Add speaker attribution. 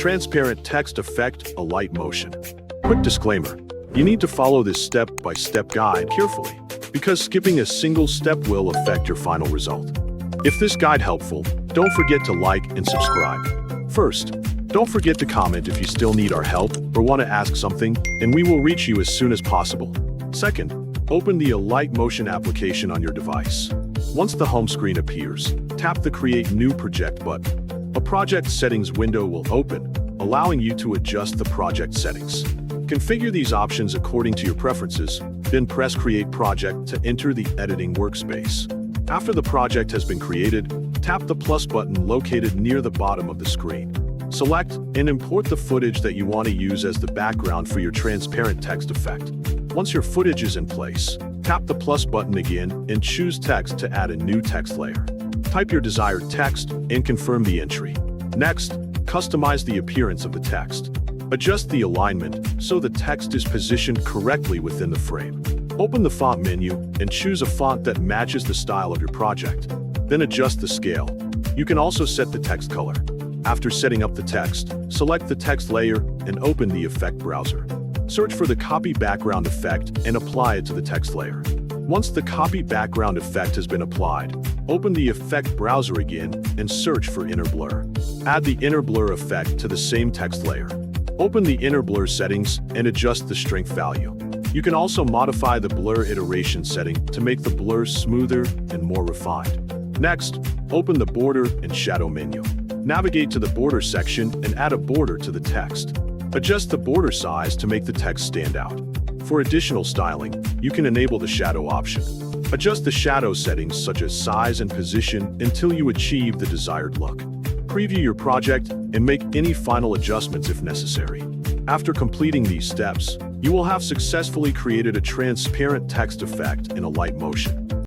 Speaker 1: Transparent text effect, Alight motion. Quick disclaimer, you need to follow this step-by-step guide carefully, because skipping a single step will affect your final result. If this guide helpful, don't forget to like and subscribe. First, don't forget to comment if you still need our help or want to ask something, and we will reach you as soon as possible. Second, open the Alight Motion application on your device. Once the home screen appears, tap the Create New Project button. A project settings window will open, allowing you to adjust the project settings. Configure these options according to your preferences, then press Create Project to enter the editing workspace. After the project has been created, tap the plus button located near the bottom of the screen. Select and import the footage that you want to use as the background for your transparent text effect. Once your footage is in place, tap the plus button again and choose Text to add a new text layer. Type your desired text and confirm the entry. Next, customize the appearance of the text. Adjust the alignment so the text is positioned correctly within the frame. Open the font menu and choose a font that matches the style of your project. Then adjust the scale. You can also set the text color. After setting up the text, select the text layer and open the effect browser. Search for the copy background effect and apply it to the text layer. Once the copy background effect has been applied, open the effect browser again and search for inner blur. Add the inner blur effect to the same text layer. Open the inner blur settings and adjust the strength value. You can also modify the blur iteration setting to make the blur smoother and more refined. Next, open the border and shadow menu. Navigate to the border section and add a border to the text. Adjust the border size to make the text stand out. For additional styling, you can enable the shadow option. Adjust the shadow settings such as size and position until you achieve the desired look. Preview your project and make any final adjustments if necessary. After completing these steps, you will have successfully created a transparent text effect in Alight Motion.